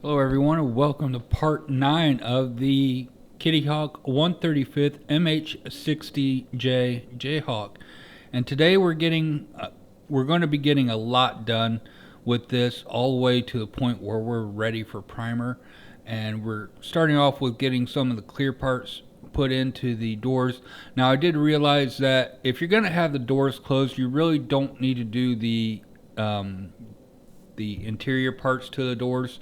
Hello everyone and welcome to part 9 of the Jayhawk 135th MH-60J Jayhawk. And today we're going to be getting a lot done with this, all the way to the point where we're ready for primer. And we're starting off with getting some of the clear parts put into the doors. Now I did realize that if you're going to have the doors closed, you really don't need to do the interior parts to the doors,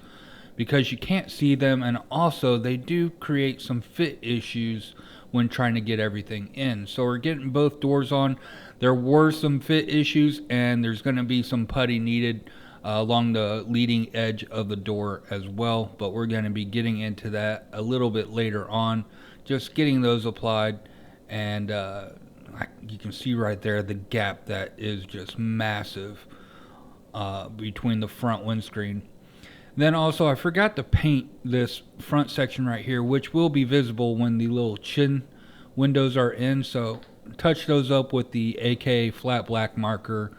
because you can't see them, and also they do create some fit issues when trying to get everything in. So we're getting both doors on. There were some fit issues, and there's going to be some putty needed along the leading edge of the door as well, but we're going to be getting into that a little bit later on, just getting those applied. And you can see right there the gap that is just massive between the front windscreen. Then also, I forgot to paint this front section right here, which will be visible when the little chin windows are in. So touch those up with the AK flat black marker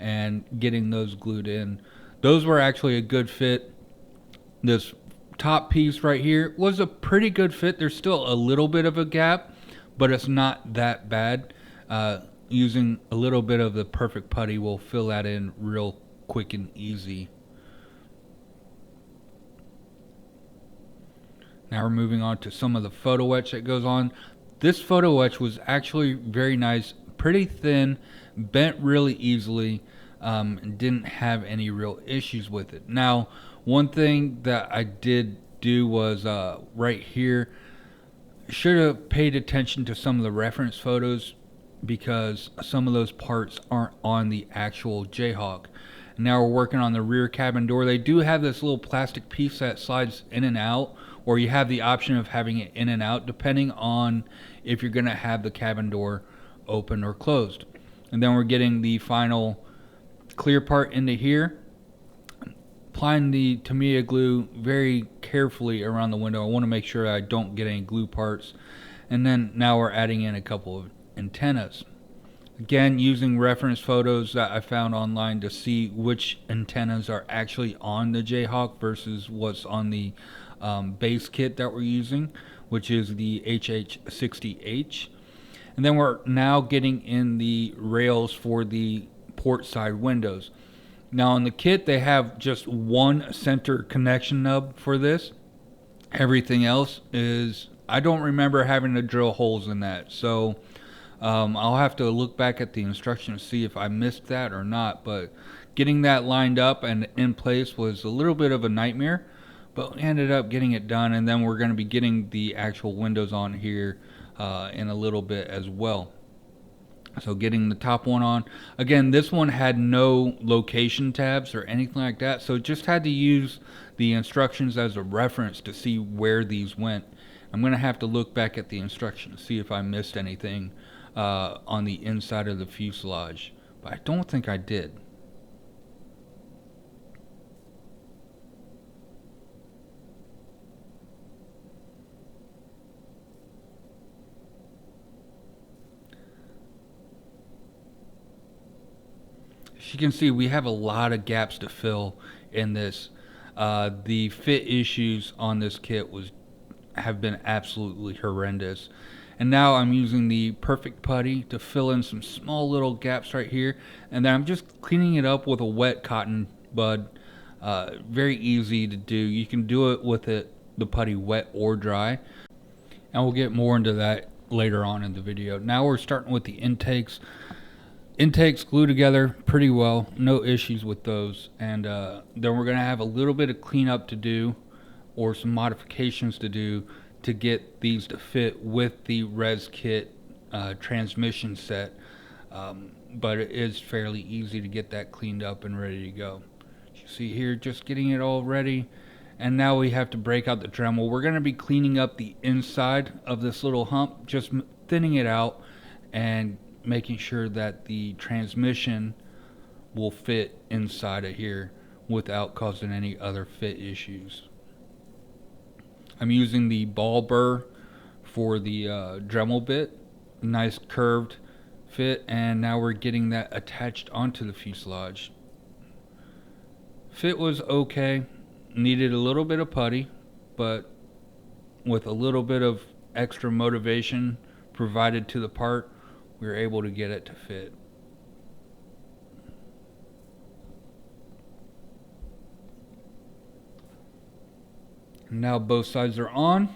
and getting those glued in. Those were actually a good fit. This top piece right here was a pretty good fit. There's still a little bit of a gap, but it's not that bad. Using a little bit of the perfect putty will fill that in real quick and easy. Now we're moving on to some of the photo etch that goes on. This photo etch was actually very nice, pretty thin, bent really easily, and didn't have any real issues with it. Now, one thing that I did do was right here, should have paid attention to some of the reference photos, because some of those parts aren't on the actual Jayhawk. Now we're working on the rear cabin door. They do have this little plastic piece that slides in and out, or you have the option of having it in and out depending on if you're going to have the cabin door open or closed. And then we're getting the final clear part into here, applying the Tamiya glue very carefully around the window. I want to make sure I don't get any glue parts. And then now we're adding in a couple of antennas. Again, using reference photos that I found online to see which antennas are actually on the Jayhawk versus what's on the base kit that we're using, which is the MH-60H. And then we're now getting in the rails for the port side windows. Now in the kit they have just one center connection nub for this. Everything else is, I don't remember having to drill holes in that, so I'll have to look back at the instructions to see if I missed that or not. But getting that lined up and in place was a little bit of a nightmare, but we ended up getting it done. And then we're going to be getting the actual windows on here in a little bit as well. So getting the top one on. Again, this one had no location tabs or anything like that, so just had to use the instructions as a reference to see where these went. I'm going to have to look back at the instructions to see if I missed anything on the inside of the fuselage, but I don't think I did. As you can see, we have a lot of gaps to fill in this. The fit issues on this kit have been absolutely horrendous. And now I'm using the perfect putty to fill in some small little gaps right here, and then I'm just cleaning it up with a wet cotton bud. Very easy to do. You can do it with the putty wet or dry, and we'll get more into that later on in the video. Now we're starting with the intakes. Intakes glue together pretty well, no issues with those. And then we're going to have a little bit of cleanup to do, or some modifications to do, to get these to fit with the res kit transmission set, but it is fairly easy to get that cleaned up and ready to go. As you see here, just getting it all ready. And now we have to break out the Dremel. We're going to be cleaning up the inside of this little hump, just thinning it out and making sure that the transmission will fit inside of here without causing any other fit issues. I'm using the ball burr for the Dremel bit, nice curved fit, and now we're getting that attached onto the fuselage. Fit was okay, needed a little bit of putty, but with a little bit of extra motivation provided to the part, we were able to get it to fit. Now both sides are on.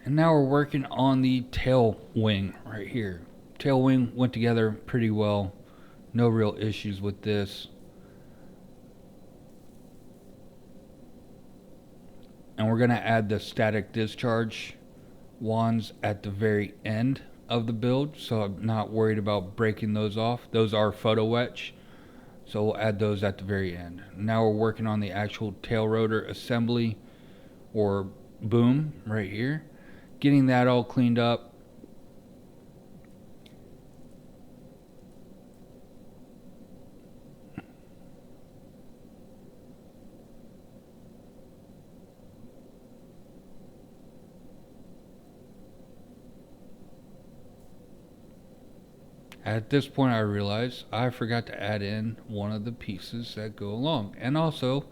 And now we're working on the tail wing right here. Tail wing went together pretty well. No real issues with this. And we're going to add the static discharge wands at the very end of the build, so I'm not worried about breaking those off. Those are photo etch, so we'll add those at the very end. Now we're working on the actual tail rotor assembly or boom right here, getting that all cleaned up. At this point I realized I forgot to add in one of the pieces that go along, and also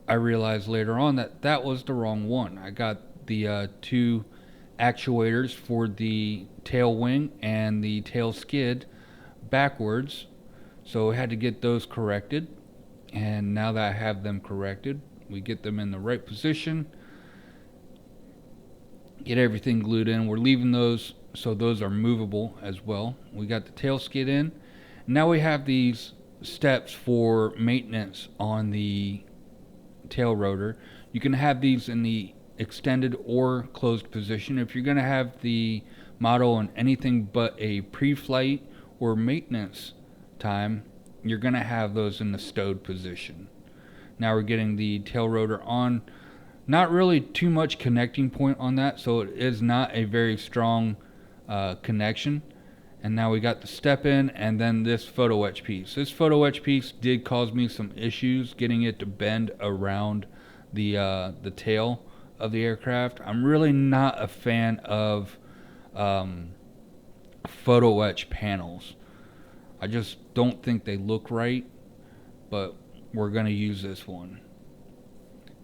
I realized later on that that was the wrong one. I got the two actuators for the tail wing and the tail skid backwards, so I had to get those corrected. And now that I have them corrected, we get them in the right position, get everything glued in. We're leaving those so those are movable as well. We got the tail skid in. Now we have these steps for maintenance on the tail rotor. You can have these in the extended or closed position. If you're going to have the model in anything but a pre-flight or maintenance time, you're going to have those in the stowed position. Now we're getting the tail rotor on. Not really too much connecting point on that, so it is not a very strong connection. And now we got the step in, and then this photo etch piece. This photo etch piece did cause me some issues getting it to bend around the tail of the aircraft. I'm really not a fan of photo etch panels. I just don't think they look right, but we're going to use this one.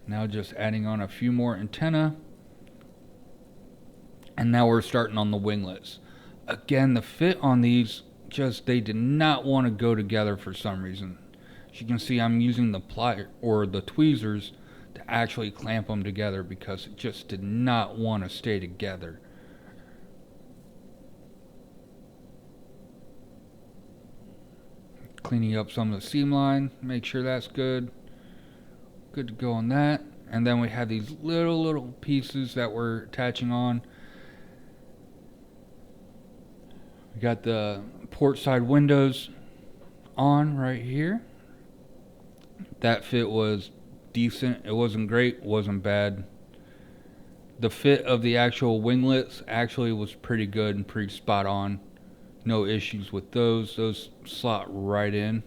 Now just adding on a few more antenna. And now we're starting on the winglets. Again, the fit on these, just they did not want to go together for some reason. As you can see, I'm using the plier or the tweezers to actually clamp them together because it just did not want to stay together. Cleaning up some of the seam line, make sure that's good. Good to go on that. And then we have these little pieces that we're attaching on. We got the port side windows on right here. That fit was decent. It wasn't great, wasn't bad. The fit of the actual winglets actually was pretty good and pretty spot on. No issues with those. Those slot right in.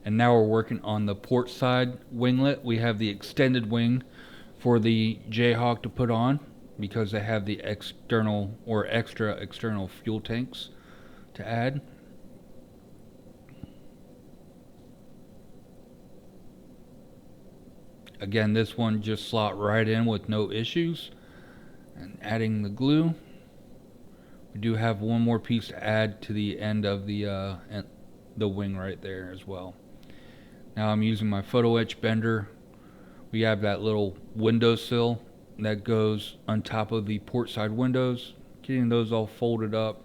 And now we're working on the port side winglet. We have the extended wing for the Jayhawk to put on, because they have the external or extra external fuel tanks to add. Again, this one just slot right in with no issues. And adding the glue, we do have one more piece to add to the end of the wing right there as well. Now I'm using my photo etch bender. We have that little windowsill that goes on top of the port side windows, getting those all folded up.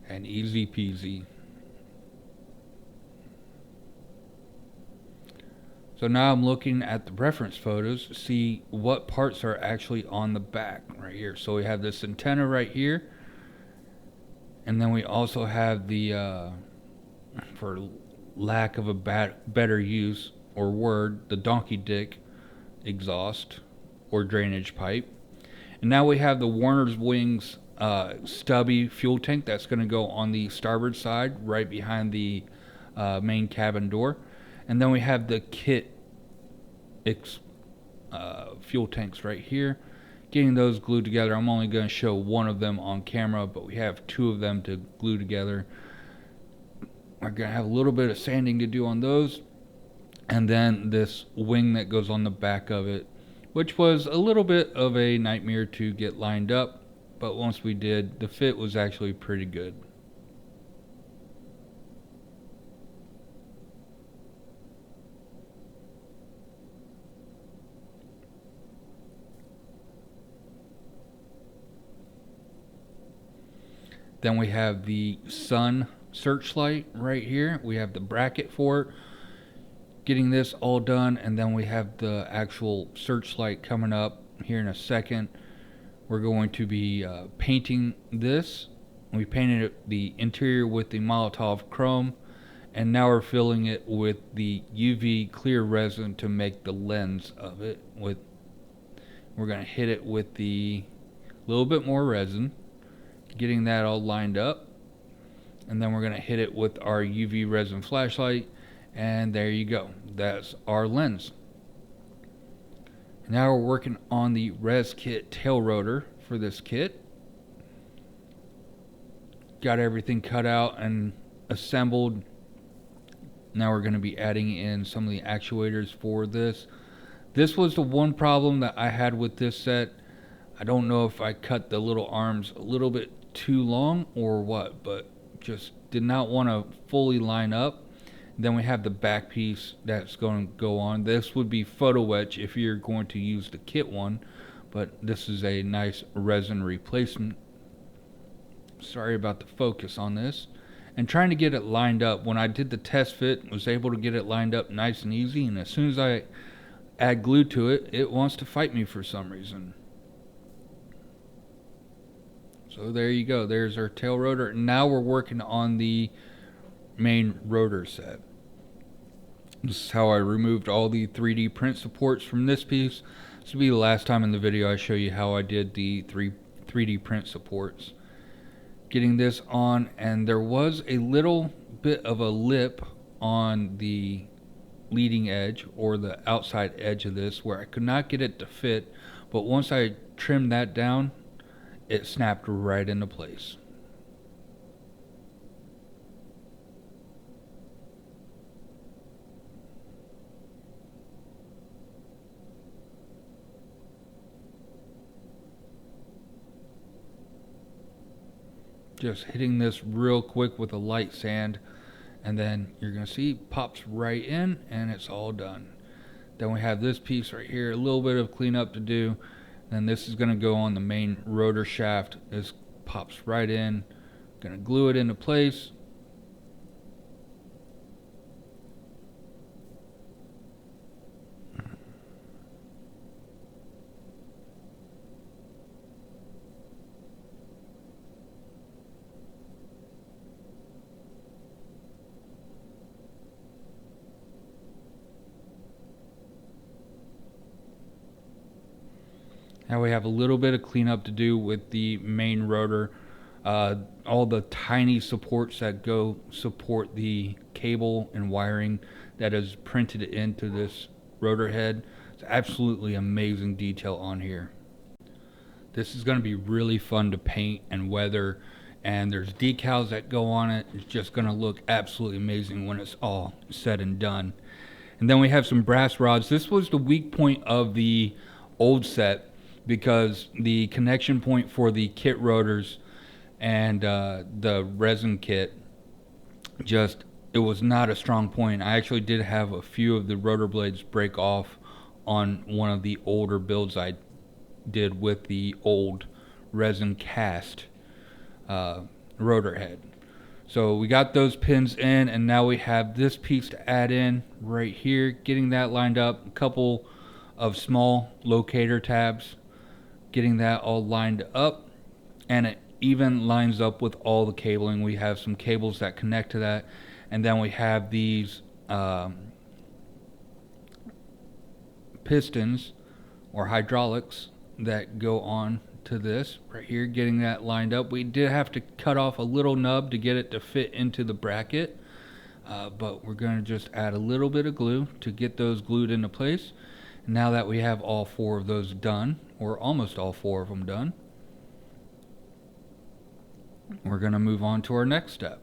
And easy peasy. So now I'm looking at the reference photos to see what parts are actually on the back right here. So we have this antenna right here, and then we also have the, for lack of a better use or word, the donkey dick exhaust or drainage pipe. And now we have the Warner's Wings stubby fuel tank that's going to go on the starboard side, right behind the main cabin door. And then we have the kit fuel tanks right here. Getting those glued together. I'm only going to show one of them on camera, but we have two of them to glue together. We're going to have a little bit of sanding to do on those. And then this wing that goes on the back of it, which was a little bit of a nightmare to get lined up, but once we did, the fit was actually pretty good. Then we have the sun searchlight right here. We have the bracket for it. Getting this all done, and then we have the actual searchlight coming up here in a second. We're going to be painting this. We painted the interior with the Molotov chrome, and now we're filling it with the UV clear resin to make the lens of it. We're going to hit it with the little bit more resin, getting that all lined up, and then we're going to hit it with our UV resin flashlight. And there you go. That's our lens. Now we're working on the res kit tail rotor for this kit. Got everything cut out and assembled. Now we're going to be adding in some of the actuators for this. This was the one problem that I had with this set. I don't know if I cut the little arms a little bit too long or what, but just did not want to fully line up. Then we have the back piece that's going to go on. This would be photo etch if you're going to use the kit one, but this is a nice resin replacement. Sorry about the focus on this. And trying to get it lined up. When I did the test fit, was able to get it lined up nice and easy, and as soon as I add glue to it, it wants to fight me for some reason. So there you go. There's our tail rotor. Now we're working on the main rotor set. This is how I removed all the 3D print supports from this piece. This will be the last time in the video I show you how I did the 3D print supports. Getting this on, and there was a little bit of a lip on the leading edge or the outside edge of this where I could not get it to fit, but once I trimmed that down, it snapped right into place. Just hitting this real quick with a light sand, and then you're going to see pops right in and it's all done. Then we have this piece right here, a little bit of cleanup to do, and this is going to go on the main rotor shaft. This pops right in. Going to glue it into place. Now we have a little bit of cleanup to do with the main rotor. All the tiny supports that go support the cable and wiring that is printed into this rotor head. It's absolutely amazing detail on here. This is going to be really fun to paint and weather, and there's decals that go on it. It's just going to look absolutely amazing when it's all said and done. And then we have some brass rods. This was the weak point of the old set, because the connection point for the kit rotors and the resin kit, it was not a strong point. I actually did have a few of the rotor blades break off on one of the older builds I did with the old resin cast rotor head. So we got those pins in, and now we have this piece to add in right here, getting that lined up, a couple of small locator tabs, getting that all lined up, and it even lines up with all the cabling. We have some cables that connect to that, and then we have these pistons or hydraulics that go on to this right here, getting that lined up. We did have to cut off a little nub to get it to fit into the bracket, but we're going to just add a little bit of glue to get those glued into place. Now that we have all 4 of those done, or almost all 4 of them done, we're going to move on to our next step.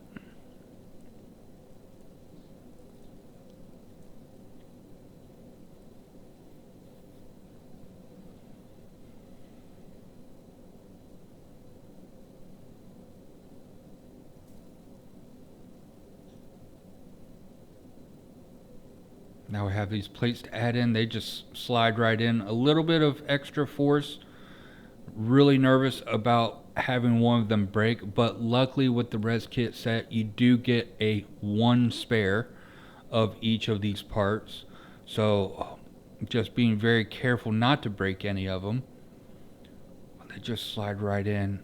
Now we have these plates to add in. They just slide right in. A little bit of extra force. Really nervous about having one of them break, but luckily with the res kit set, you do get a 1 spare of each of these parts. So just being very careful not to break any of them. They just slide right in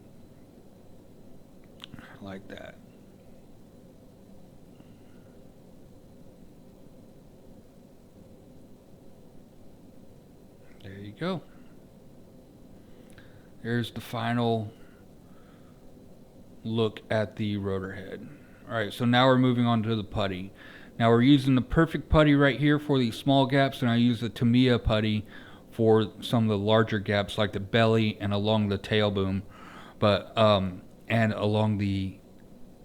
like that. There you go. There's the final look at the rotor head. Alright, so now we're moving on to the putty. Now we're using the perfect putty right here for these small gaps, and I use the Tamiya putty for some of the larger gaps like the belly and along the tail boom, but and along the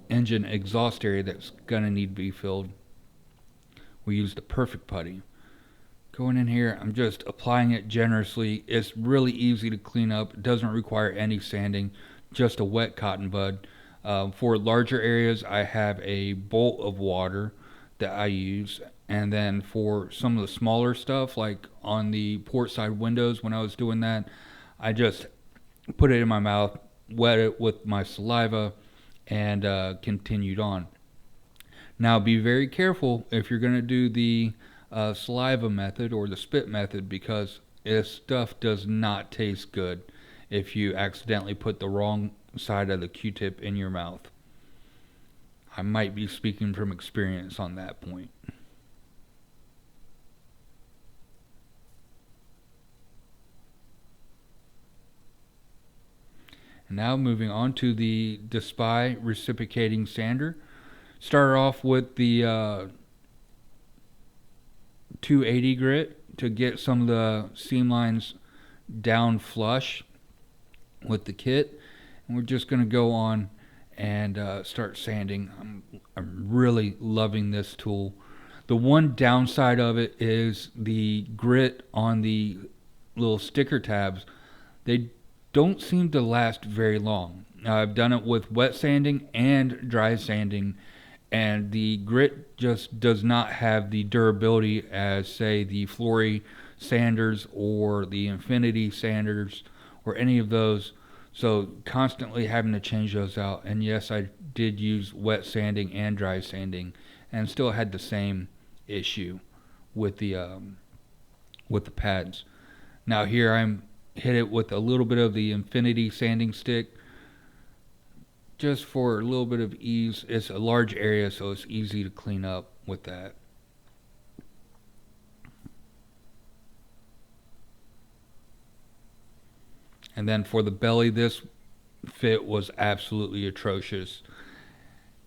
engine exhaust area that's gonna need to be filled. We use the perfect putty. Going in here, I'm just applying it generously. It's really easy to clean up. It doesn't require any sanding, just a wet cotton bud. For larger areas, I have a bolt of water that I use. And then for some of the smaller stuff, like on the port side windows, when I was doing that, I just put it in my mouth, wet it with my saliva, and continued on. Now be very careful if you're going to do the saliva method or the spit method, because this stuff does not taste good if you accidentally put the wrong side of the Q-tip in your mouth. I might be speaking from experience on that point. And now moving on to the Despy reciprocating sander. Start off with the 280 grit to get some of the seam lines down flush with the kit, and we're just going to go on and start sanding. I'm really loving this tool. The one downside of it is the grit on the little sticker tabs. They don't seem to last very long. Now, I've done it with wet sanding and dry sanding, and the grit just does not have the durability as, say, the Flory sanders or the Infinity sanders or any of those. So constantly having to change those out. And yes, I did use wet sanding and dry sanding, and still had the same issue with the pads. Now here I'm hit it with a little bit of the Infinity sanding stick, just for a little bit of ease. It's a large area, so it's easy to clean up with that. And then for the belly, this fit was absolutely atrocious.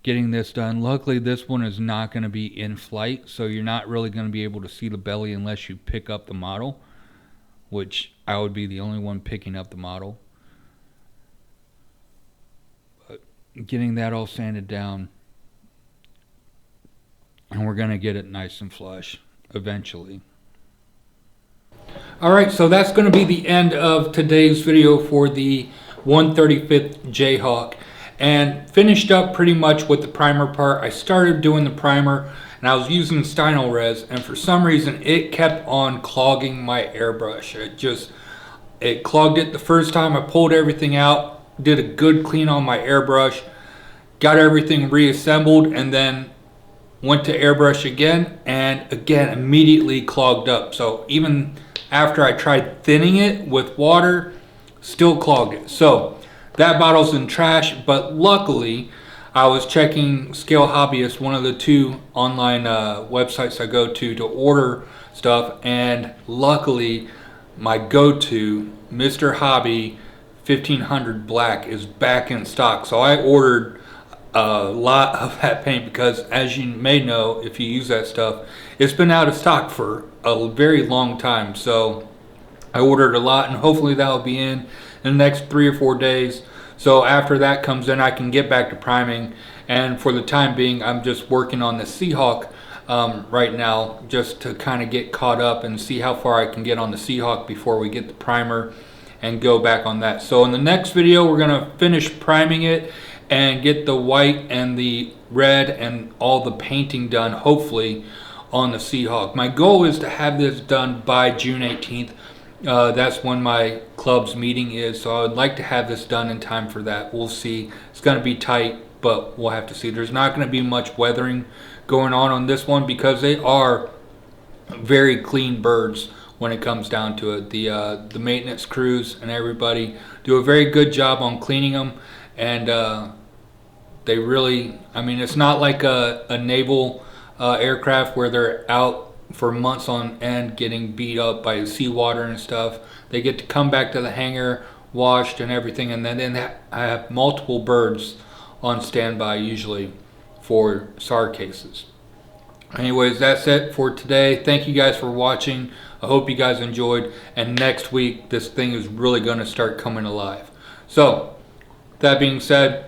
Getting this done, luckily this one is not going to be in flight, so you're not really going to be able to see the belly unless you pick up the model, which I would be the only one picking up the model. But getting that all sanded down, and we're going to get it nice and flush eventually. Alright, so that's going to be the end of today's video for the 135th Jayhawk, and finished up pretty much with the primer part. I started doing the primer and I was using Stynol Res, and for some reason it kept on clogging my airbrush. It clogged it the first time. I pulled everything out, did a good clean on my airbrush, got everything reassembled, and then went to airbrush again, and again immediately clogged up. So even after I tried thinning it with water, still clogged it. So that bottle's in trash, but luckily I was checking Scale Hobbyist, one of the two online websites I go to order stuff, and luckily my go-to, Mr. Hobby, 1500 black is back in stock. So I ordered a lot of that paint because, as you may know, if you use that stuff, it's been out of stock for a very long time. So I ordered a lot, and hopefully that will be in the next 3 or 4 days. So after that comes in, I can get back to priming. And for the time being, I'm just working on the Seahawk right now, just to kind of get caught up and see how far I can get on the Seahawk before we get the primer and go back on that. So in the next video, we're going to finish priming it and get the white and the red and all the painting done, hopefully, on the Seahawk. My goal is to have this done by June 18th. That's when my club's meeting is, so I would like to have this done in time for that. We'll see. It's going to be tight, but we'll have to see. There's not going to be much weathering going on this one because they are very clean birds when it comes down to it. The maintenance crews and everybody do a very good job on cleaning them, and they really, I mean, it's not like a naval aircraft where they're out for months on end getting beat up by seawater and stuff. They get to come back to the hangar washed and everything, and then I have multiple birds on standby usually for SAR cases. Anyways, that's it for today. Thank you guys for watching. I hope you guys enjoyed, and next week this thing is really going to start coming alive. So that being said,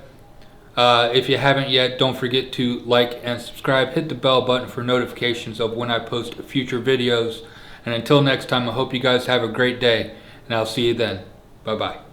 if you haven't yet, don't forget to like and subscribe. Hit the bell button for notifications of when I post future videos. And until next time, I hope you guys have a great day, and I'll see you then. Bye-bye.